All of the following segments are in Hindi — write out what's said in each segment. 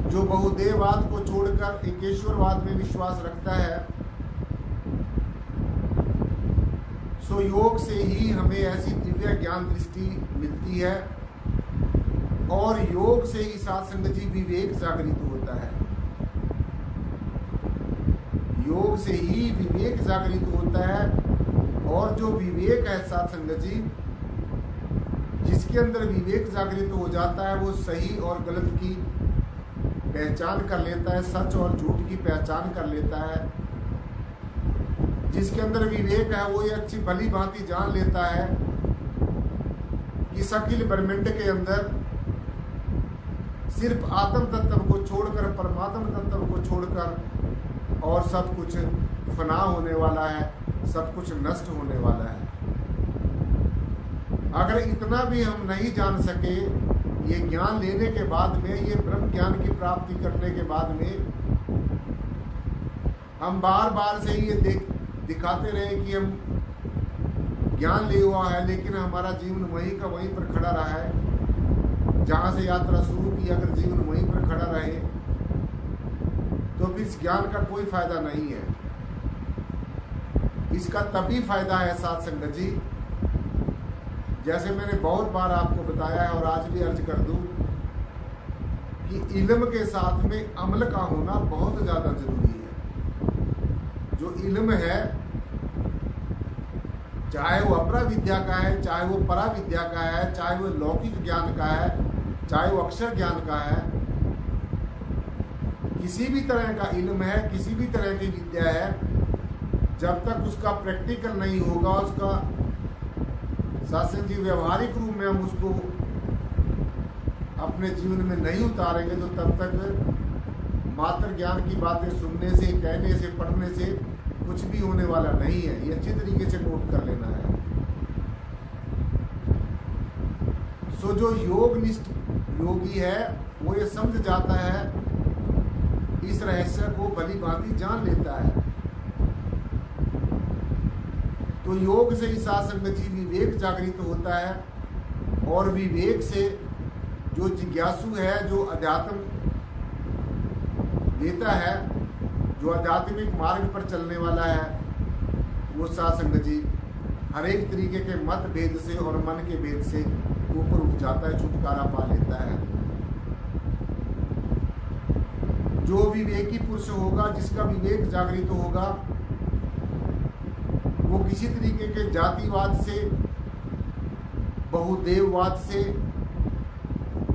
जो बहुदेववाद को छोड़कर एकेश्वरवाद में विश्वास रखता है, सो योग से ही हमें ऐसी दिव्य ज्ञान दृष्टि मिलती है और योग से ही साध संगत जी विवेक जागृत होता है। योग से ही विवेक जागृत होता है और जो विवेक है साध संगत जी, जिसके अंदर विवेक जागृत हो जाता है वो सही और गलत की पहचान कर लेता है, सच और झूठ की पहचान कर लेता है। जिसके अंदर विवेक है वो ये अच्छी भली भांति जान लेता है कि अखिल ब्रह्मांड के अंदर सिर्फ आत्म तत्व को छोड़कर, परमात्म तत्व को छोड़कर और सब कुछ फना होने वाला है, सब कुछ नष्ट होने वाला है। अगर इतना भी हम नहीं जान सके, ये ज्ञान लेने के बाद में, ये ब्रह्म ज्ञान की प्राप्ति करने के बाद में हम बार बार से ये दिखाते रहे कि हम ज्ञान ले हुआ है, लेकिन हमारा जीवन वहीं का वहीं पर खड़ा रहा है। जहां से यात्रा शुरू की, अगर जीवन वहीं पर खड़ा रहे तो फिर इस ज्ञान का कोई फायदा नहीं है। इसका तभी फायदा है साध संगत जी, जैसे मैंने बहुत बार आपको बताया है और आज भी अर्ज कर दूं कि इल्म के साथ में अमल का होना बहुत ज्यादा जरूरी है। जो इल्म है, चाहे वो अपरा विद्या का है, चाहे वो परा विद्या का है, चाहे वो लौकिक ज्ञान का है, चाहे वो अक्षर ज्ञान का है, किसी भी तरह का इल्म है, किसी भी तरह की विद्या है, जब तक उसका प्रैक्टिकल नहीं होगा, उसका शासन जी व्यवहारिक रूप में हम उसको अपने जीवन में नहीं उतारेंगे, तो तब तक मात्र ज्ञान की बातें सुनने से, कहने से, पढ़ने से कुछ भी होने वाला नहीं है। ये अच्छी तरीके से नोट कर लेना है। सो जो योगनिष्ठ योगी है वो ये समझ जाता है, इस रहस्य को भली भांति जान लेता है। तो योग से ही साध संगत जी विवेक जागृत होता है और विवेक से जो जिज्ञासु है, जो अध्यात्म देता है, जो आध्यात्मिक मार्ग पर चलने वाला है, वो साध संगत जी हर एक तरीके के मत भेद से और मन के भेद से ऊपर उठ जाता है, छुटकारा पा लेता है। जो विवेकी पुरुष होगा, जिसका विवेक जागृत होगा, वो किसी तरीके के जातिवाद से, बहुदेववाद से,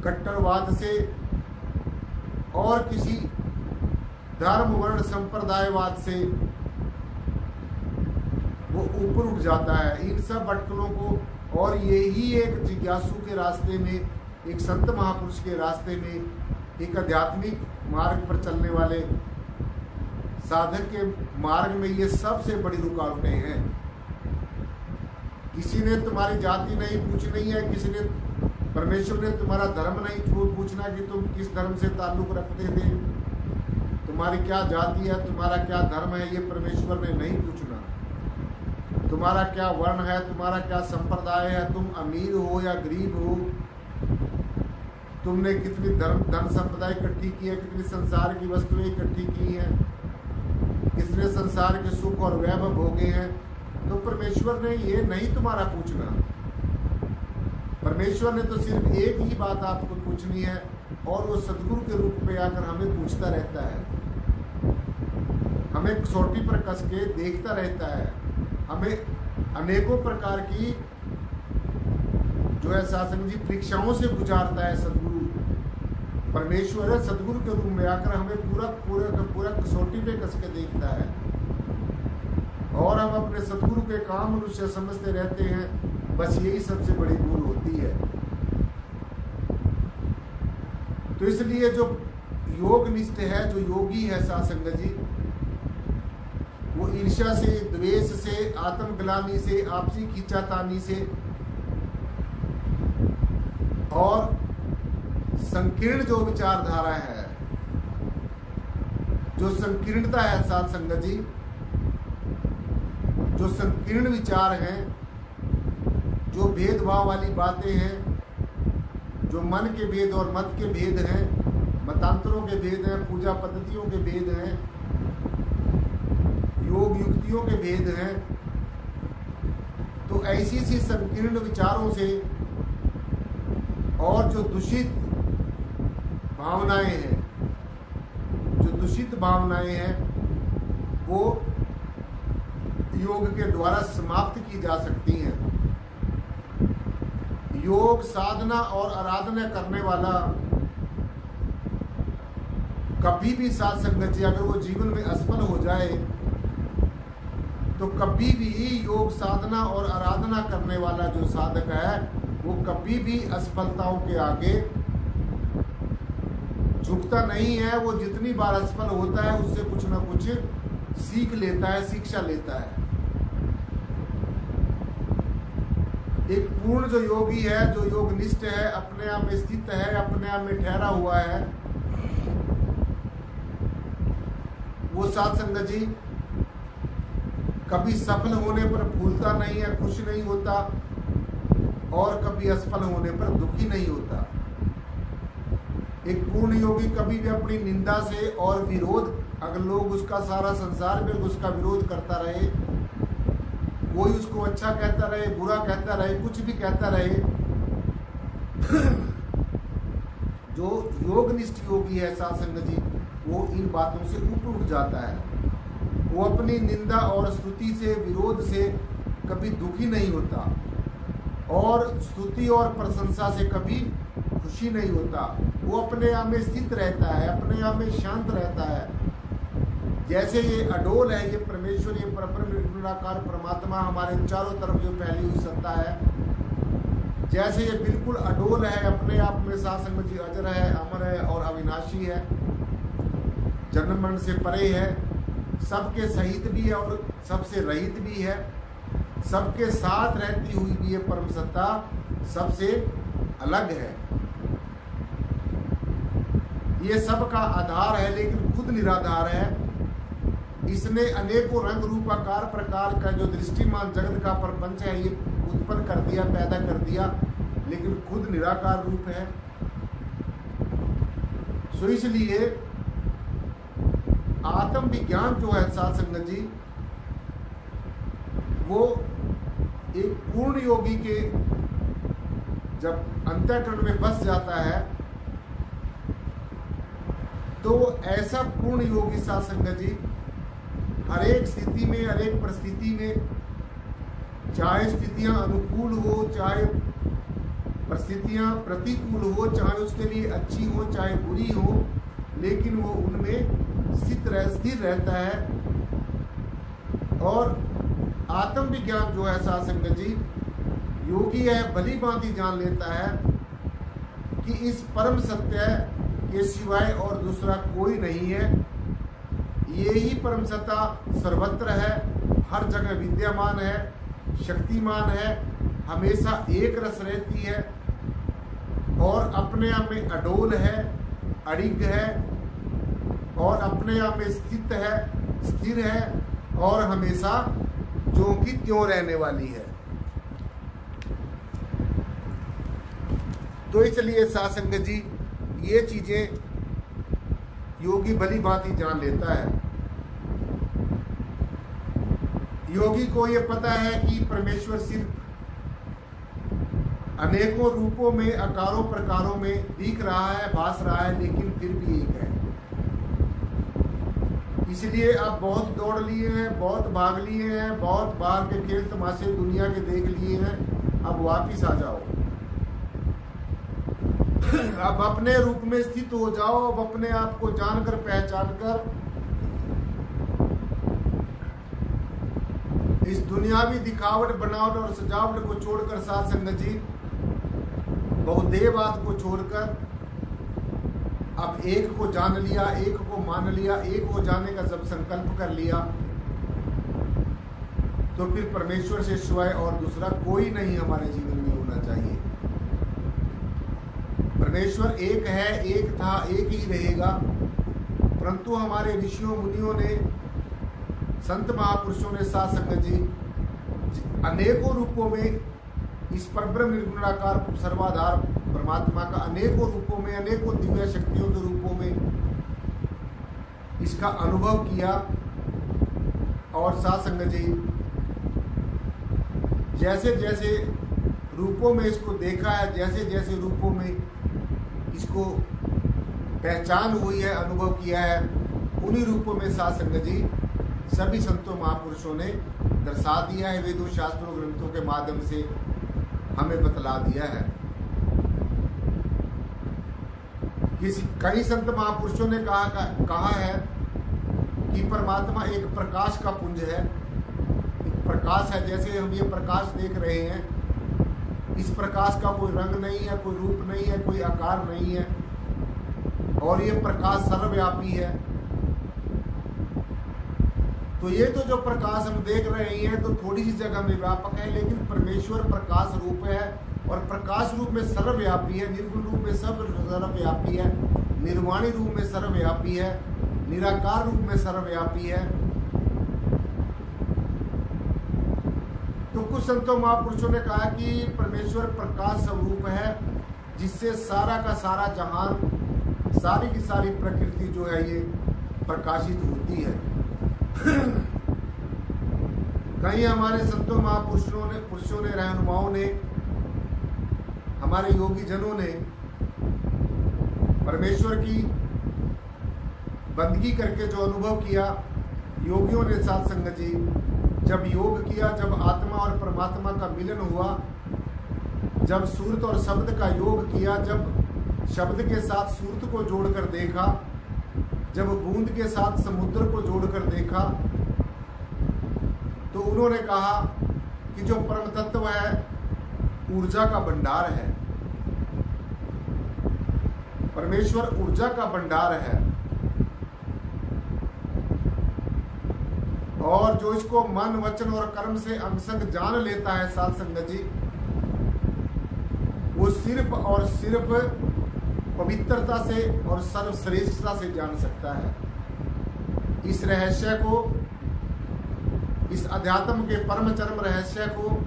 कट्टरवाद से और किसी धर्म वर्ण संप्रदायवाद से वो ऊपर उठ जाता है। इन सब अटकलों को, और यही एक जिज्ञासु के रास्ते में, एक संत महापुरुष के रास्ते में, एक आध्यात्मिक मार्ग पर चलने वाले साधक के मार्ग में ये सबसे बड़ी रुकावटें हैं। किसी ने तुम्हारी जाति नहीं पूछनी है, किसी ने, परमेश्वर ने तुम्हारा धर्म नहीं पूछना कि तुम किस धर्म से ताल्लुक रखते थे, तुम्हारी क्या जाति है, तुम्हारा क्या धर्म है, ये परमेश्वर ने नहीं पूछना। तुम्हारा क्या वर्ण है, तुम्हारा क्या संप्रदाय है, तुम अमीर हो या गरीब हो, तुमने कितनी धन संपदा इकट्ठी की है, कितनी संसार की वस्तुएं इकट्ठी की हैं, कितने संसार के सुख और वैभव भोगे हैं, तो परमेश्वर ने ये नहीं तुम्हारा पूछना। परमेश्वर ने तो सिर्फ एक ही बात आपको पूछनी है, और वो सदगुरु के रूप में आकर हमें पूछता रहता है, हमें कसौटी पर कस के देखता रहता है, हमें अनेकों प्रकार की जो है शासन जी परीक्षाओं से गुजारता है। सदगुरु परमेश्वर है, सदगुरु के रूप में आकर हमें पूरा कसौटी पे कस के देखता है, और हम अपने सदगुरु के काम मनुष्य समझते रहते हैं। बस यही सबसे बड़ी भूल होती है। तो इसलिए जो योगनिष्ठ है, जो योगी है साध संगत जी, वो ईर्ष्या से, द्वेष से, आत्मग्लानि से, आपसी खींचातानी से और संकीर्ण जो विचारधारा है, जो संकीर्णता है साध संगत जी, जो संकीर्ण विचार हैं, जो भेदभाव वाली बातें हैं, जो मन के भेद और मत के भेद हैं, मतांतरों के भेद हैं, पूजा पद्धतियों के भेद हैं, योग युक्तियों के भेद हैं, तो ऐसी सी संकीर्ण विचारों से और जो दूषित भावनाएं हैं, वो योग के द्वारा समाप्त की जा सकती हैं। योग साधना और आराधना करने वाला कभी भी साध संगत जी, अगर वो जीवन में असफल हो जाए तो कभी भी योग साधना और आराधना करने वाला जो साधक है वो कभी भी असफलताओं के आगे झुकता नहीं है। वो जितनी बार असफल होता है उससे कुछ ना कुछ सीख लेता है, शिक्षा लेता है। एक पूर्ण जो योगी है, जो योगनिष्ठ है, अपने आप में स्थित है, अपने आप में ठहरा हुआ है, वो साध संगत जी कभी सफल होने पर फूलता नहीं है, खुश नहीं होता, और कभी असफल होने पर दुखी नहीं होता। एक पूर्ण योगी कभी भी अपनी निंदा से और विरोध, अगर लोग उसका सारा संसार में उसका विरोध करता रहे, कोई उसको अच्छा कहता रहे, बुरा कहता रहे, कुछ भी कहता रहे, जो योगनिष्ठ योगी है साध संगत जी, वो इन बातों से ऊपर उठ जाता है। वो अपनी निंदा और स्तुति से, विरोध से कभी दुखी नहीं होता, और स्तुति और प्रशंसा से कभी खुशी नहीं होता। वो अपने आप में स्थित रहता है, अपने आप में शांत रहता है। जैसे ये अडोल है, ये परमेश्वर, ये परब्रह्म निर्गुणाकार परमात्मा हमारे चारों तरफ जो फैली हुई सत्ता है, जैसे ये बिल्कुल अडोल है, अपने आप में साध संगत जी अजर है, अमर है और अविनाशी है, जन्म मरण से परे है, सबके सहित भी है और सबसे रहित भी है, सबके साथ रहती हुई भी ये परम सत्ता सबसे अलग है। ये सबका आधार है लेकिन खुद निराधार है। इसने अनेकों रंग रूप आकार प्रकार का जो दृष्टिमान जगत का प्रपंच है ये उत्पन्न कर दिया, पैदा कर दिया, लेकिन खुद निराकार रूप है। सो इसलिए आत्म विज्ञान जो है साध संगत जी, वो एक पूर्ण योगी के जब अंतःकरण में बस जाता है तो ऐसा पूर्ण योगी साध संगत जी हर एक स्थिति में, हर एक परिस्थिति में, चाहे स्थितियां अनुकूल हो, चाहे परिस्थितियां प्रतिकूल हो, चाहे उसके लिए अच्छी हो चाहे बुरी हो, लेकिन वो उनमें स्थिर रहता है। और आत्म विज्ञान जो है साध संगत जी, योगी है भली भांति जान लेता है कि इस परम सत्य के सिवाय और दूसरा कोई नहीं है। ये ही परम सत्ता सर्वत्र है, हर जगह विद्यमान है, शक्तिमान है, हमेशा एक रस रहती है और अपने आप में अडोल है, अड़िग है और अपने आप में स्थित है, स्थिर है और हमेशा जो कि त्यों रहने वाली है। तो इसलिए साध संगत जी ये चीजें योगी भली भांति जान लेता है। योगी को ये पता है कि परमेश्वर सिर्फ अनेकों रूपों में, आकारों प्रकारों में दिख रहा है, भास रहा है, लेकिन फिर भी एक है। इसलिए आप बहुत दौड़ लिए हैं, बहुत भाग लिए हैं, बहुत बाहर के खेल तमाशे दुनिया के देख लिए हैं, अब वापिस आ जाओ। अब अपने रूप में स्थित हो जाओ। अब अपने आप को जानकर पहचान कर इस दुनियावी दिखावट, बनावट और सजावट को छोड़कर साध संगत जी, बहुदेववाद को छोड़कर अब एक को जान लिया, एक को मान लिया, एक को जानने का जब संकल्प कर लिया तो फिर परमेश्वर से सिवाय और दूसरा कोई नहीं हमारे जीवन में होना चाहिए। परमेश्वर एक है, एक था, एक ही रहेगा। परंतु हमारे ऋषियों मुनियों ने, संत महापुरुषों ने, साध संगत जी अनेकों रूपों में इस परब्रह्म निर्गुणाकार सर्वाधार परमात्मा का अनेकों रूपों में, अनेकों दिव्य शक्तियों के रूपों में इसका अनुभव किया। और साथ संगत जी, जैसे जैसे रूपों में इसको देखा है, जैसे जैसे रूपों में इसको पहचान हुई है, अनुभव किया है, उन्हीं रूपों में साथ संगत जी सभी संतों महापुरुषों ने दर्शा दिया है, वेदों शास्त्रों ग्रंथों के माध्यम से हमें बतला दिया है। कई संत महापुरुषों ने कहा है कि परमात्मा एक प्रकाश का पुंज है, एक प्रकाश है। जैसे हम ये प्रकाश देख रहे हैं, इस प्रकाश का कोई रंग नहीं है, कोई रूप नहीं है, कोई आकार नहीं है, और ये प्रकाश सर्वव्यापी है। तो ये तो जो प्रकाश हम देख रहे हैं तो थोड़ी सी जगह में व्यापक है, लेकिन परमेश्वर प्रकाश रूप है, और प्रकाश रूप में सर्वव्यापी है, निर्गुण रूप में सर्वव्यापी है, निर्वाणी रूप में सर्वव्यापी है, निराकार रूप में सर्वव्यापी है। तो कुछ संतों महापुरुषों ने कहा कि परमेश्वर प्रकाश स्वरूप है, जिससे सारा का सारा जहान, सारी की सारी प्रकृति जो है ये प्रकाशित होती है। कई हमारे संतों महापुरुषों ने रहनुमाओं ने, हमारे योगी जनों ने परमेश्वर की बंदगी करके जो अनुभव किया, योगियों ने साथ संगत जी जब योग किया, जब आत्मा और परमात्मा का मिलन हुआ, जब सूरत और शब्द का योग किया, जब शब्द के साथ सूरत को जोड़कर देखा, जब बूंद के साथ समुद्र को जोड़कर देखा, तो उन्होंने कहा कि जो परम तत्व है ऊर्जा का भंडार है, परमेश्वर ऊर्जा का भंडार है, और जो इसको मन वचन और कर्म से अंगसंग जान लेता है साथ संगत जी, वो सिर्फ और सिर्फ पवित्रता से और सर्वश्रेष्ठता से जान सकता है। इस रहस्य को, इस अध्यात्म के परम चरम रहस्य को,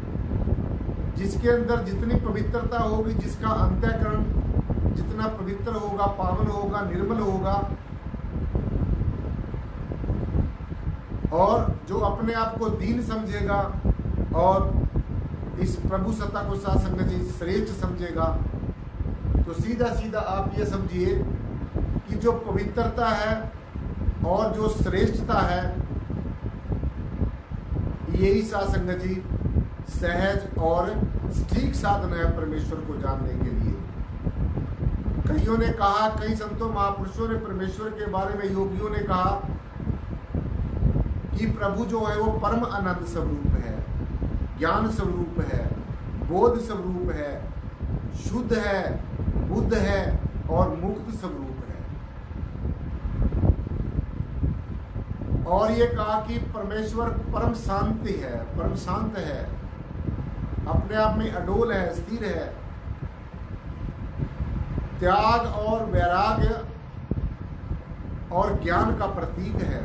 जिसके अंदर जितनी पवित्रता होगी, जिसका अंतःकरण जितना पवित्र होगा, पावन होगा, निर्मल होगा, और जो अपने आप को दीन समझेगा और इस प्रभु सत्ता को साथ संगत जी श्रेष्ठ समझेगा, तो सीधा सीधा आप ये समझिए कि जो पवित्रता है और जो श्रेष्ठता है, यही साथ संगत जी सहज और ठीक साधन है परमेश्वर को जानने के लिए। कईयों ने कहा, कई संतों महापुरुषों ने परमेश्वर के बारे में, योगियों ने कहा कि प्रभु जो है वो परम आनंद स्वरूप है, ज्ञान स्वरूप है, बोध स्वरूप है, शुद्ध है, बुद्ध है और मुक्त स्वरूप है। और ये कहा कि परमेश्वर परम शांति है, परम शांत है, अपने आप में अडोल है, स्थिर है, त्याग और वैराग्य और ज्ञान का प्रतीक है।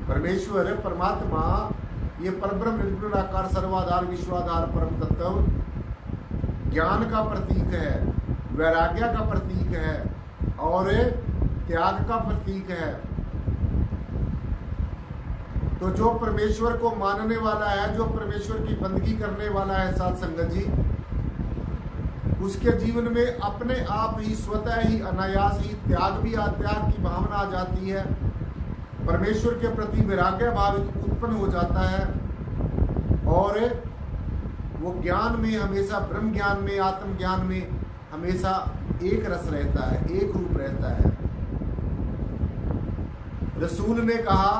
परमेश्वर परमात्मा ये परब्रह्म निर्गुण आकार सर्वाधार विश्वाधार परम तत्व ज्ञान का प्रतीक है, वैराग्य का प्रतीक है और त्याग का प्रतीक है। तो जो परमेश्वर को मानने वाला है, जो परमेश्वर की बंदगी करने वाला है साथ संगत जी, उसके जीवन में अपने आप ही स्वतः ही अनायास ही त्याग की भावना आ जाती है, परमेश्वर के प्रति वैराग्य भाव उत्पन्न हो जाता है और वो ज्ञान में हमेशा, ब्रह्म ज्ञान में, आत्म ज्ञान में हमेशा एक रस रहता है, एक रूप रहता है। रसूल ने कहा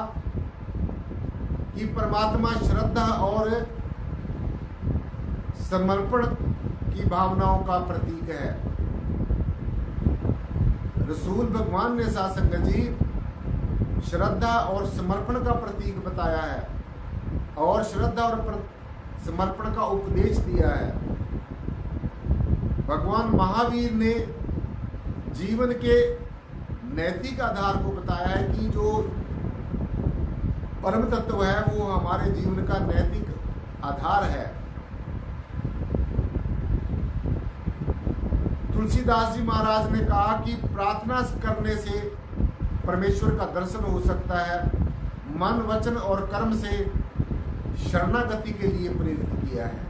कि परमात्मा श्रद्धा और समर्पण की भावनाओं का प्रतीक है। रसूल भगवान ने साथ संगत जी श्रद्धा और समर्पण का प्रतीक बताया है और श्रद्धा और समर्पण का उपदेश दिया है। भगवान महावीर ने जीवन के नैतिक आधार को बताया है कि जो परम तत्व है वो हमारे जीवन का नैतिक आधार है। तुलसीदास जी महाराज ने कहा कि प्रार्थना करने से परमेश्वर का दर्शन हो सकता है, मन वचन और कर्म से शरणागति के लिए प्रेरित किया है।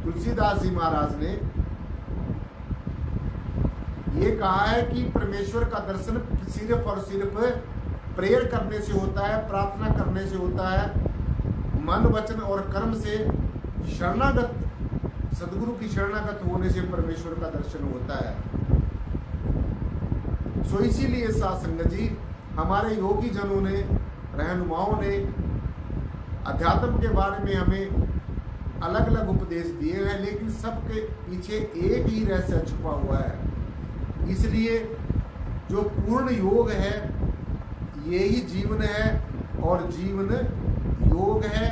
तुलसीदास जी महाराज ने ये कहा है कि परमेश्वर का दर्शन सिर्फ और सिर्फ प्रेयर करने से होता है, प्रार्थना करने से होता है, मन वचन और कर्म से शरणागत, सदगुरु की शरणागत होने से परमेश्वर का दर्शन होता है। सो इसीलिए साध संगत जी, हमारे योगी जनों ने, रहनुमाओं ने अध्यात्म के बारे में हमें अलग अलग उपदेश दिए हैं, लेकिन सबके पीछे एक ही रहस्य छुपा हुआ है। इसलिए जो पूर्ण योग है यही जीवन है, और जीवन योग है,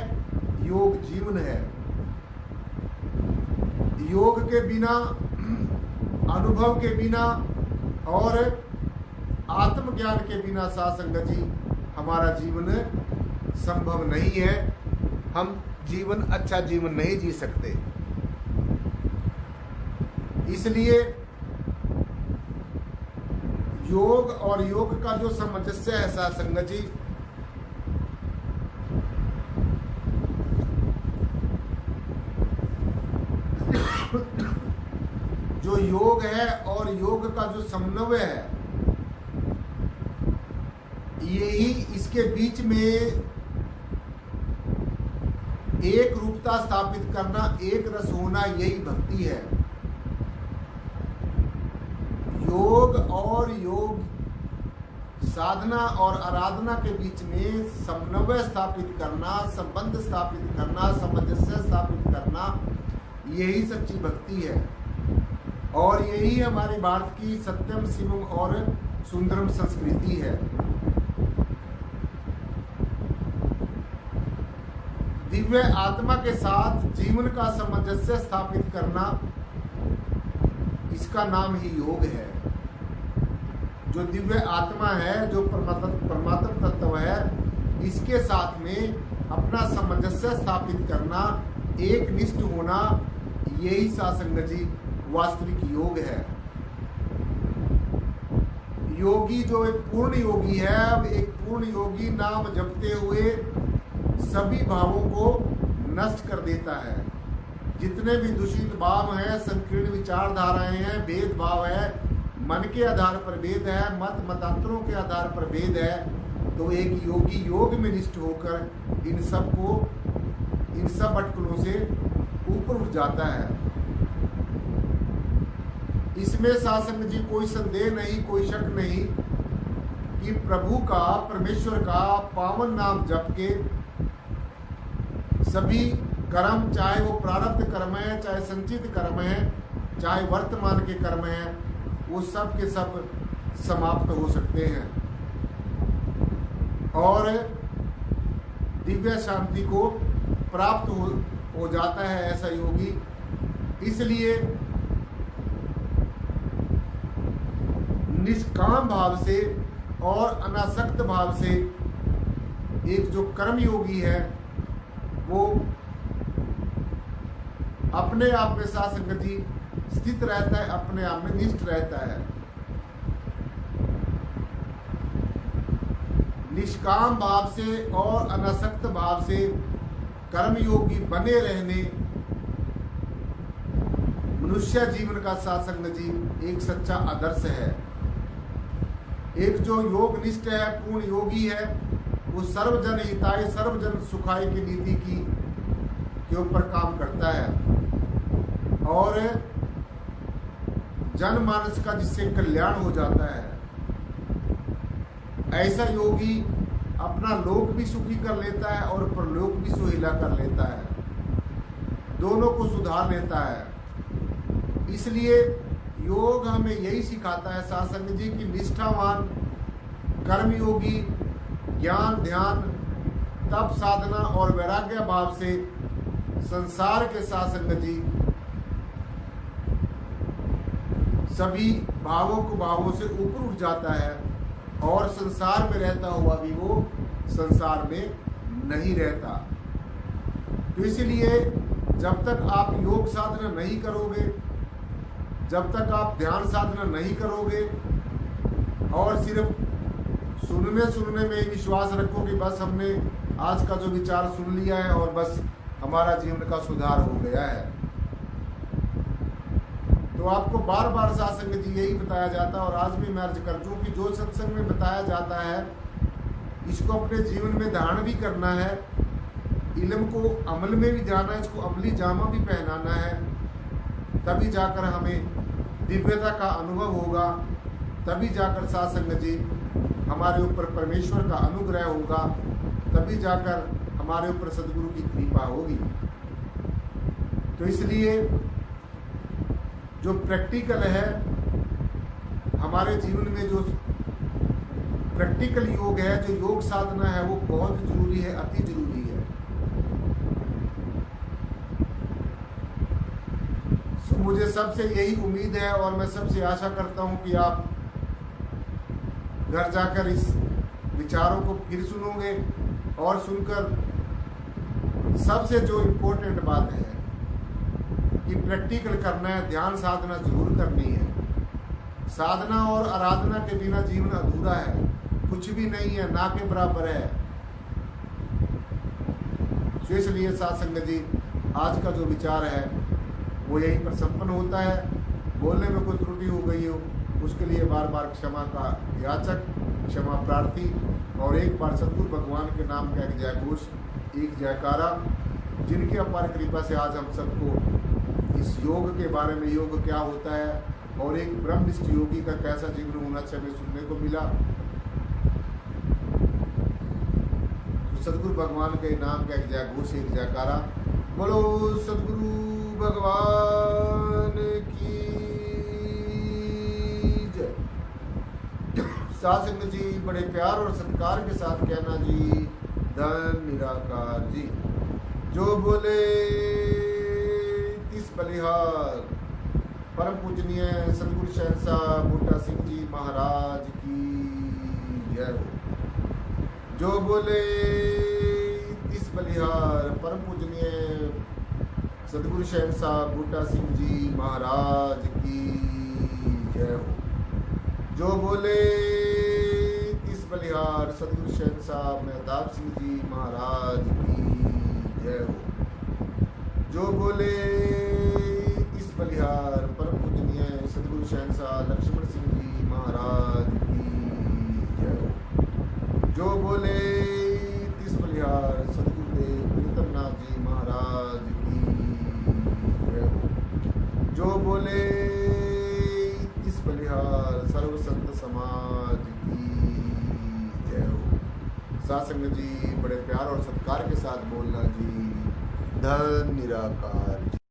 योग जीवन है। योग के बिना, अनुभव के बिना और आत्मज्ञान के बिना साध संगत जी हमारा जीवन संभव नहीं है। हम जीवन, अच्छा जीवन नहीं जी सकते। इसलिए योग और योग का जो सामंजस्य है साध संगत जी, जो योग है और योग का जो समन्वय है, यही इसके बीच में एक रूपता स्थापित करना, एक रस होना, यही भक्ति है। योग और योग साधना और आराधना के बीच में समन्वय स्थापित करना, संबंध स्थापित करना, सामंजस्य स्थापित करना, यही सच्ची भक्ति है। और यही हमारी भारत की सत्यम, शिवम और सुंदरम संस्कृति है। दिव्य आत्मा के साथ जीवन का सामंजस्य स्थापित करना, इसका नाम ही योग है। जो दिव्य आत्मा है, जो परमात्म तत्व है, इसके साथ में अपना सामंजस्य स्थापित करना, एक निष्ठ होना, यही साध संगत जी वास्तविक योग है। योगी जो एक पूर्ण योगी है, एक पूर्ण योगी नाम जपते हुए सभी भावों को नष्ट कर देता है। जितने भी दूषित भाव हैं, संकीर्ण विचारधाराएं हैं, भेदभाव है, मन के आधार पर भेद है, मतांतरों के आधार पर भेद है, तो एक योगी योग में निष्ठ होकर इन सब अटकलों से ऊपर उठ जाता है। इसमें साध संगत जी कोई संदेह नहीं, कोई शक नहीं कि प्रभु का, परमेश्वर का पावन नाम जप के सभी कर्म, चाहे वो प्रारब्ध कर्म है, चाहे संचित कर्म है, चाहे वर्तमान के कर्म है, वो सब के सब समाप्त हो सकते हैं और दिव्य शांति को प्राप्त हो जाता है ऐसा योगी। इसलिए निष्काम भाव से और अनासक्त भाव से एक जो कर्म योगी है वो अपने आप में साध संगत जी स्थित रहता है, अपने आप में निष्ठ रहता है। निष्काम भाव से और अनासक्त भाव से कर्मयोगी बने रहने मनुष्य जीवन का साध संगत जी एक सच्चा आदर्श है। एक जो योग निष्ठ है, पूर्ण योगी है, वो सर्वजन हिताय सर्वजन सुखाय की नीति के ऊपर काम करता है और जनमानस का जिससे कल्याण हो जाता है। ऐसा योगी अपना लोक भी सुखी कर लेता है और परलोक भी सुहेला कर लेता है, दोनों को सुधार लेता है। इसलिए योग हमें यही सिखाता है साध संगत जी की निष्ठावान कर्मयोगी ज्ञान, ध्यान, तप, साधना और वैराग्य भाव से संसार के साध संगत जी सभी भावों से ऊपर उठ जाता है और संसार में रहता हुआ भी वो संसार में नहीं रहता। तो इसलिए जब तक आप योग साधना नहीं करोगे, जब तक आप ध्यान साधना नहीं करोगे और सिर्फ सुनने में ही विश्वास रखो कि बस हमने आज का जो विचार सुन लिया है और बस हमारा जीवन का सुधार हो गया है, तो आपको बार बार सत्संग जी यही बताया जाता है। और आज भी मैं अर्ज कर दूं कि जो सत्संग में बताया जाता है इसको अपने जीवन में धारण भी करना है, इल्म को अमल में भी जाना है, इसको अमली जामा भी पहनाना है, तभी जाकर हमें दिव्यता का अनुभव होगा, तभी जाकर सत्संग जी हमारे ऊपर परमेश्वर का अनुग्रह होगा, तभी जाकर हमारे ऊपर सदगुरु की कृपा होगी। तो इसलिए जो प्रैक्टिकल है हमारे जीवन में, जो प्रैक्टिकल योग है, जो योग साधना है, वो बहुत जरूरी है, अति जरूरी है। तो मुझे सबसे यही उम्मीद है और मैं सबसे आशा करता हूं कि आप घर जाकर इस विचारों को फिर सुनोगे और सुनकर सबसे जो इम्पोर्टेंट बात है कि प्रैक्टिकल करना है, ध्यान साधना जरूर करनी है। साधना और आराधना के बिना जीवन अधूरा है, कुछ भी नहीं है, ना के बराबर है। तो इसलिए सत्संग जी आज का जो विचार है वो यहीं पर संपन्न होता है। बोलने में कोई त्रुटि हो गई हो उसके लिए बार बार क्षमा का याचक, क्षमा प्रार्थी, और एक बार सतगुरु भगवान के नाम का एक जयघोष, एक जयकारा, जिनकी अपार कृपा से आज हम सबको इस योग के बारे में, योग क्या होता है और एक ब्रह्मनिष्ठ योगी का कैसा जीवन होना चाहिए सुनने को मिला। तो सतगुरु भगवान के नाम का एक जयघोष, एक जयकारा। बोलो सतगुरु भगवान की जय। सत्संग जी बड़े प्यार और सत्कार के साथ कहना जी, धन निराकार जी। जो बोले तिस बलिहार। परम पूजनीय सतगुरु शहंशाह बूटा सिंह जी महाराज की जय हो। जो बोले तिस बलिहार। परम पूजनीय सतगुरु शहंशाह बूटा सिंह जी महाराज की जय हो। जो बोले तिस बलिहार। सतगुरु शहंशाह मेहताब सिंह जी महाराज की जय हो। जो बोले तिस बलिहार। परम पूजनीय सतगुरु शहंशाह लक्ष्मण सिंह जी महाराज की जय हो। जो बोले तिस बलिहार। सतगुरुदेव प्रीतम नाथ जी महाराज की जय हो। जो बोले तिस बलिहार। सर्व संत समाज की जय हो। सत्संग जी बड़े प्यार और सत्कार के साथ बोलना जी, धन निराकार जी।